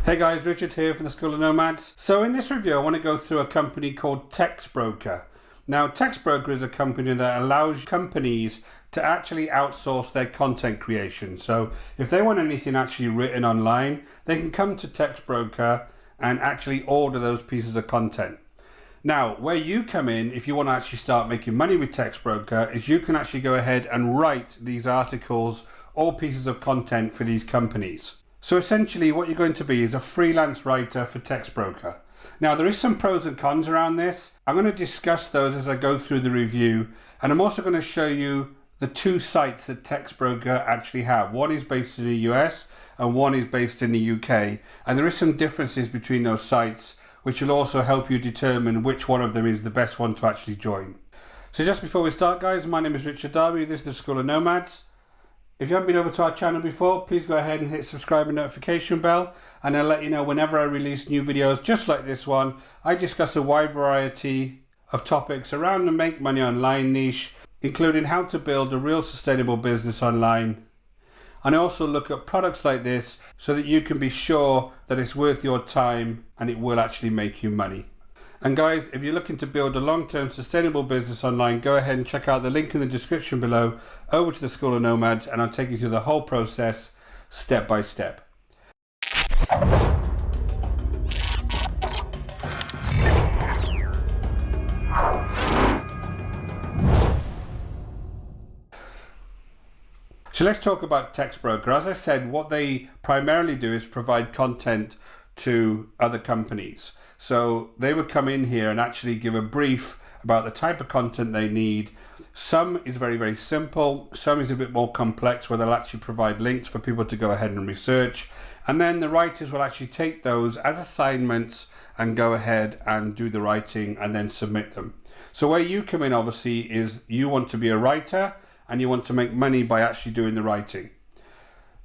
Hey guys, Richard here from the School of Nomads. So in this review I want to go through a company called Textbroker. Now Textbroker is a company that allows companies to actually outsource their content creation. So if they want anything actually written online, they can come to Textbroker and actually order those pieces of content. Now, where you come in, if you want to actually start making money with Textbroker, is you can actually go ahead and write these articles or pieces of content for these companies. So essentially what you're going to be is a freelance writer for Textbroker. Now there is some pros and cons around this. I'm going to discuss those as I go through the review, and I'm also going to show you the two sites that Textbroker actually have. One is based in the US and one is based in the UK, and there is some differences between those sites which will also help you determine which one of them is the best one to actually join. So just before we start guys, my name is Richard Darby, this is the School of Nomads. If you haven't been over to our channel before, please go ahead and hit subscribe and notification bell, and I'll let you know whenever I release new videos just like this one. I discuss a wide variety of topics around the make money online niche, including how to build a real sustainable business online. And I also look at products like this so that you can be sure that it's worth your time and it will actually make you money. And guys, if you're looking to build a long-term sustainable business online, go ahead and check out the link in the description below over to the School of Nomads, and I'll take you through the whole process step by step. So let's talk about Textbroker. As I said, what they primarily do is provide content to other companies. So they would come in here and actually give a brief about the type of content they need. Some is very, very simple. Some is a bit more complex, where they'll actually provide links for people to go ahead and research. And then the writers will actually take those as assignments and go ahead and do the writing and then submit them. So where you come in obviously is you want to be a writer and you want to make money by actually doing the writing.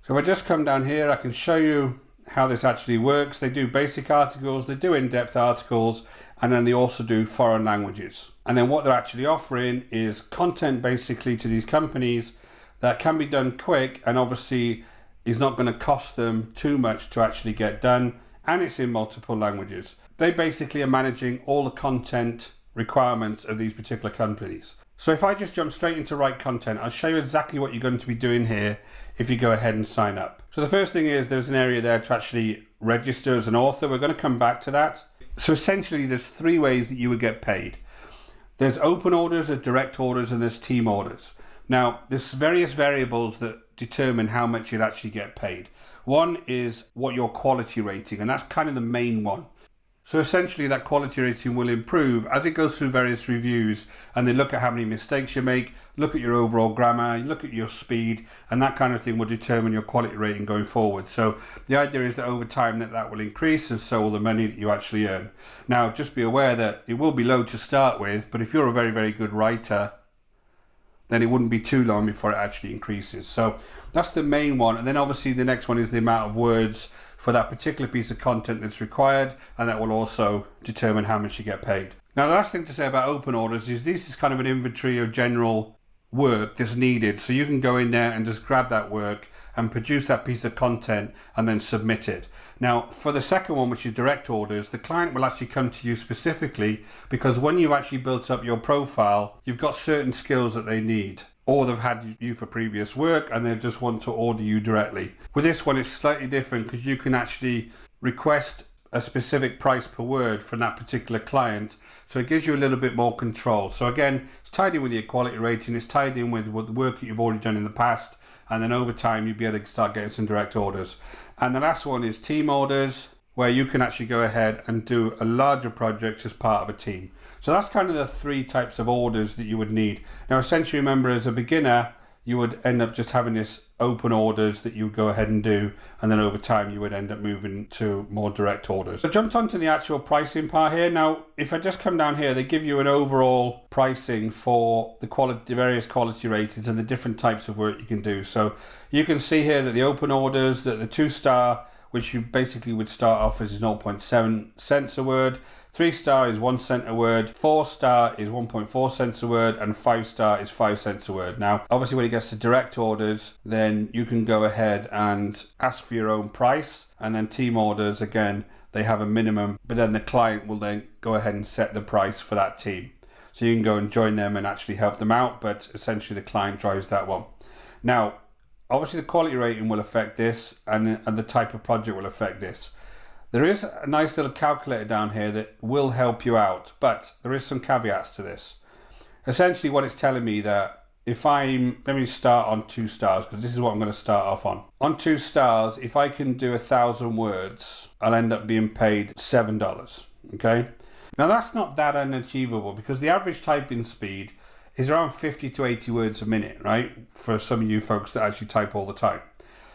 So if I just come down here, I can show you how this actually works. They do basic articles, they do in-depth articles, and then they also do foreign languages. And then what they're actually offering is content basically to these companies that can be done quick, and obviously is not going to cost them too much to actually get done, and it's in multiple languages. They basically are managing all the content requirements of these particular companies. So if I just jump straight into write content, I'll show you exactly what you're going to be doing here if you go ahead and sign up. So the first thing is there's an area there to actually register as an author. We're going to come back to that. So essentially there's three ways that you would get paid. There's open orders, there's direct orders, and there's team orders. Now there's various variables that determine how much you'd actually get paid. One is what your quality rating, and that's kind of the main one. So essentially that quality rating will improve as it goes through various reviews, and they look at how many mistakes you make, look at your overall grammar, look at your speed, and that kind of thing will determine your quality rating going forward. So the idea is that over time that will increase, and so will the money that you actually earn. Now just be aware that it will be low to start with, but if you're a very, very good writer, then it wouldn't be too long before it actually increases. So that's the main one. And then obviously the next one is the amount of words for that particular piece of content that's required, and that will also determine how much you get paid. Now the last thing to say about open orders is this is kind of an inventory of general work that's needed, so you can go in there and just grab that work and produce that piece of content and then submit it. Now for the second one, which is direct orders, the client will actually come to you specifically because when you've actually built up your profile, you've got certain skills that they need, or they've had you for previous work and they just want to order you directly. With this one it's slightly different because you can actually request a specific price per word from that particular client, so it gives you a little bit more control. So again, it's tied in with your quality rating, it's tied in with the work that you've already done in the past, and then over time you'll be able to start getting some direct orders. And the last one is team orders, where you can actually go ahead and do a larger project as part of a team. So that's kind of the three types of orders that you would need. Now essentially remember, as a beginner you would end up just having this open orders that you would go ahead and do, and then over time you would end up moving to more direct orders. So I jumped onto the actual pricing part here. Now if I just come down here, they give you an overall pricing for the various quality ratings and the different types of work you can do. So you can see here that the open orders, that the 2-star which you basically would start off as 0.7 cents a word. 3-star is 1 cent a word, 4-star is 1.4 cents a word, and 5-star is 5 cents a word. Now, obviously when it gets to direct orders, then you can go ahead and ask for your own price, and then team orders, again, they have a minimum, but then the client will then go ahead and set the price for that team. So you can go and join them and actually help them out, but essentially the client drives that one. Now, obviously the quality rating will affect this, and the type of project will affect this. There is a nice little calculator down here that will help you out, but there is some caveats to this. Essentially what it's telling me that let me start on 2 stars, because this is what I'm going to start off on. On 2 stars, if I can do 1,000 words, I'll end up being paid $7, okay? Now that's not that unachievable, because the average typing speed is around 50 to 80 words a minute, right? For some of you folks that actually type all the time.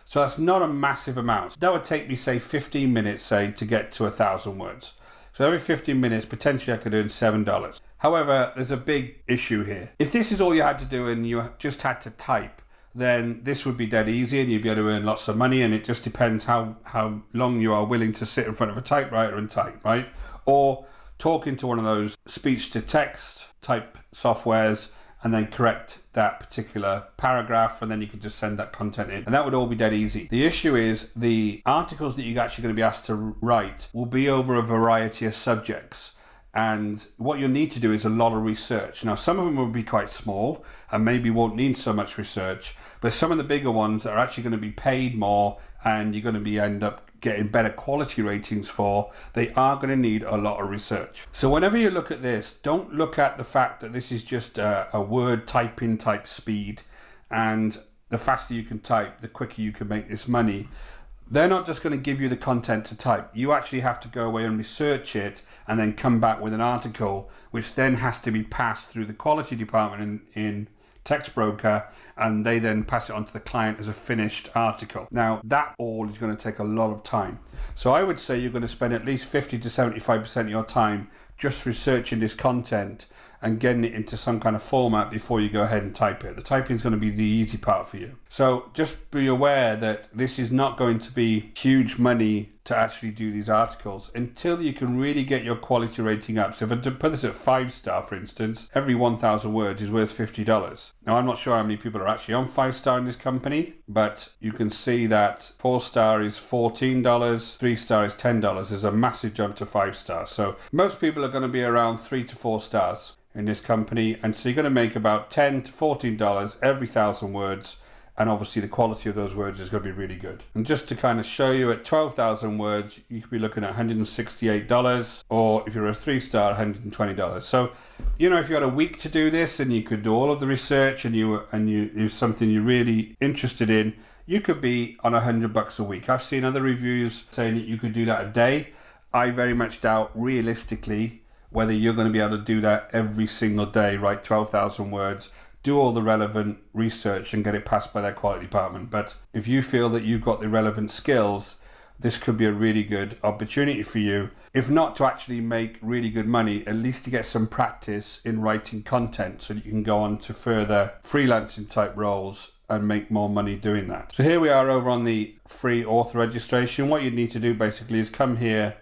So that's not a massive amount. That would take me, say, 15 minutes, say, to get to 1,000 words. So every 15 minutes, potentially I could earn $7. However, there's a big issue here. If this is all you had to do and you just had to type, then this would be dead easy and you'd be able to earn lots of money, and it just depends how long you are willing to sit in front of a typewriter and type, right? Or talk into one of those speech-to-text type softwares and then correct that particular paragraph, and then you can just send that content in, and that would all be dead easy. The issue is the articles that you're actually going to be asked to write will be over a variety of subjects, and what you'll need to do is a lot of research. Now, some of them will be quite small and maybe won't need so much research, but some of the bigger ones that are actually going to be paid more and you're going to end up getting better quality ratings for, they are going to need a lot of research. So whenever you look at this, don't look at the fact that this is just a word typing type speed, and the faster you can type, the quicker you can make this money. They're not just going to give you the content to type. You actually have to go away and research it and then come back with an article, which then has to be passed through the quality department in Textbroker, and they then pass it on to the client as a finished article. Now, that all is going to take a lot of time. So I would say you're going to spend at least 50 to 75% of your time just researching this content and getting it into some kind of format before you go ahead and type it. The typing is going to be the easy part for you. So just be aware that this is not going to be huge money to actually do these articles until you can really get your quality rating up. So if I put this at 5-star, for instance, every 1,000 words is worth $50. Now, I'm not sure how many people are actually on 5-star in this company, but you can see that 4-star is $14, 3-star is $10. There's a massive jump to 5-star. So most people are going to be around 3 to 4 stars in this company, and so you're going to make about $10 to $14 every 1,000 words, and obviously the quality of those words is going to be really good. And just to kind of show you, at 12,000 words you could be looking at $168, or if you're a 3-star, $120. So you know, if you had a week to do this and you could do all of the research and you something you're really interested in, you could be on $100 a week. I've seen other reviews saying that you could do that a day. I very much doubt realistically whether you're going to be able to do that every single day, write 12,000 words, do all the relevant research and get it passed by their quality department. But if you feel that you've got the relevant skills, this could be a really good opportunity for you. If not to actually make really good money, at least to get some practice in writing content so that you can go on to further freelancing type roles and make more money doing that. So here we are over on the free author registration. What you need to do basically is come here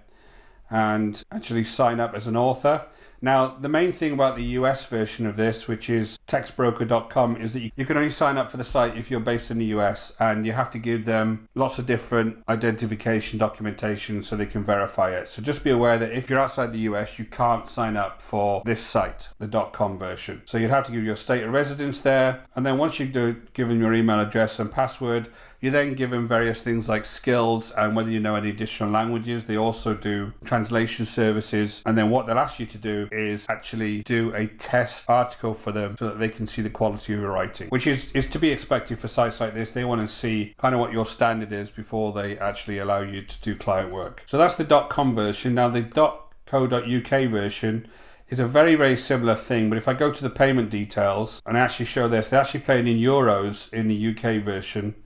and actually sign up as an author. Now, the main thing about the US version of this, which is textbroker.com, is that you can only sign up for the site if you're based in the US, and you have to give them lots of different identification documentation so they can verify it. So just be aware that if you're outside the US, you can't sign up for this site, the .com version. So you'd have to give your state of residence there, and then once you've given your email address and password, you then give them various things like skills and whether you know any additional languages. They also do translation services, and then what they'll ask you to do is actually do a test article for them so that they can see the quality of your writing, which is to be expected for sites like this. They want to see kind of what your standard is before they actually allow you to do client work. So that's the .com version. Now the .co.uk version is a very, very similar thing, but if I go to the payment details and actually show this, they're actually paying in euros in the UK version.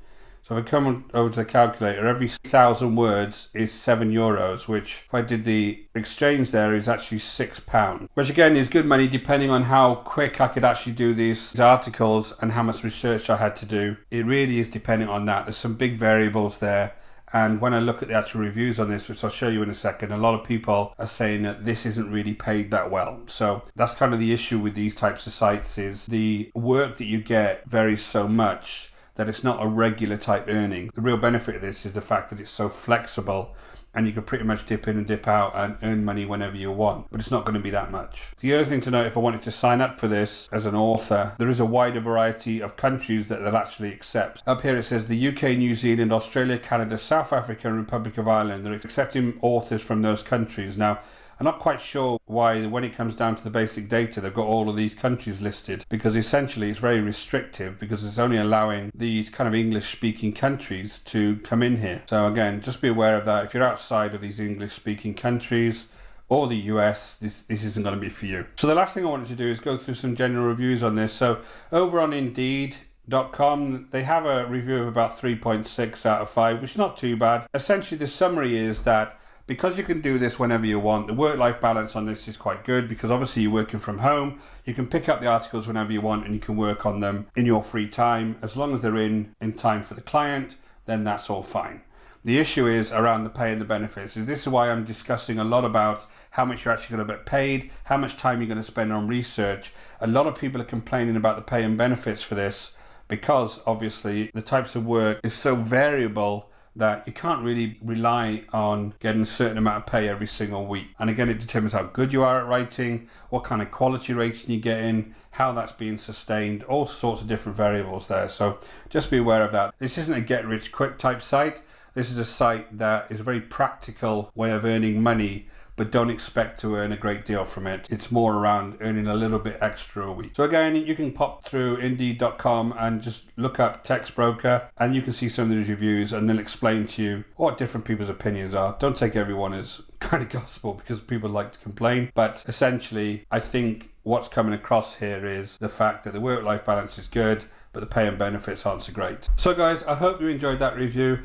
So if I come over to the calculator, every 1,000 words is €7, which if I did the exchange there is actually £6, which again is good money depending on how quick I could actually do these articles and how much research I had to do. It really is depending on that. There's some big variables there, And when I look at the actual reviews on this, which I'll show you in a second, a lot of people are saying that this isn't really paid that well. So that's kind of the issue with these types of sites, is the work that you get varies so much that it's not a regular type earning. The real benefit of this is the fact that it's so flexible and you can pretty much dip in and dip out and earn money whenever you want, but it's not going to be that much. The other thing to note, if I wanted to sign up for this as an author, there is a wider variety of countries that they'll actually accept. Up here it says the UK, New Zealand, Australia, Canada, South Africa and Republic of Ireland. They're accepting authors from those countries. Now, I'm not quite sure why, when it comes down to the basic data, they've got all of these countries listed, because essentially it's very restrictive, because it's only allowing these kind of English-speaking countries to come in here. So again, just be aware of that. If you're outside of these English-speaking countries or the US, this isn't going to be for you. So the last thing I wanted to do is go through some general reviews on this. So over on Indeed.com, they have a review of about 3.6 out of 5, which is not too bad. Essentially, the summary is that because you can do this whenever you want, the work-life balance on this is quite good, because obviously you're working from home. You can pick up the articles whenever you want and you can work on them in your free time. As long as they're in time for the client, then that's all fine. The issue is around the pay and the benefits. So this is why I'm discussing a lot about how much you're actually going to get paid, how much time you're going to spend on research. A lot of people are complaining about the pay and benefits for this, because obviously the types of work is so variable that you can't really rely on getting a certain amount of pay every single week. And again, it determines how good you are at writing, what kind of quality rating you get in, how that's being sustained, all sorts of different variables there. So just be aware of that. This isn't a get-rich-quick type site. This is a site that is a very practical way of earning money, but don't expect to earn a great deal from it. It's more around earning a little bit extra a week. So again, you can pop through Indeed.com and just look up Textbroker, and you can see some of these reviews, and they'll explain to you what different people's opinions are. Don't take everyone as kind of gospel, because people like to complain. But essentially, I think what's coming across here is the fact that the work-life balance is good, but the pay and benefits aren't so great. So guys, I hope you enjoyed that review.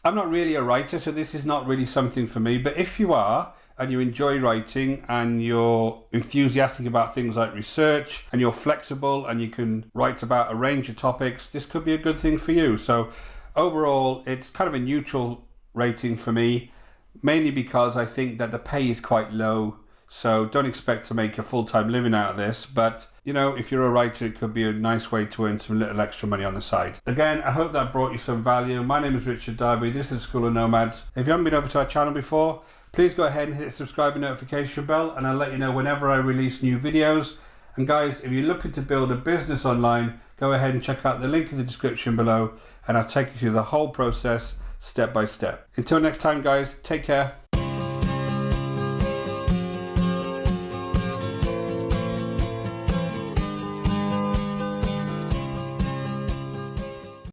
I'm not really a writer, so this is not really something for me. But if you are, and you enjoy writing, and you're enthusiastic about things like research, and you're flexible and you can write about a range of topics, this could be a good thing for you. So overall, it's kind of a neutral rating for me, mainly because I think that the pay is quite low. So don't expect to make a full-time living out of this. But, you know, if you're a writer, it could be a nice way to earn some little extra money on the side. Again, I hope that brought you some value. My name is Richard Darby. This is School of Nomads. If you haven't been over to our channel before, please go ahead and hit the subscribe and notification bell, and I'll let you know whenever I release new videos. And guys, if you're looking to build a business online, go ahead and check out the link in the description below, and I'll take you through the whole process step by step. Until next time guys, take care.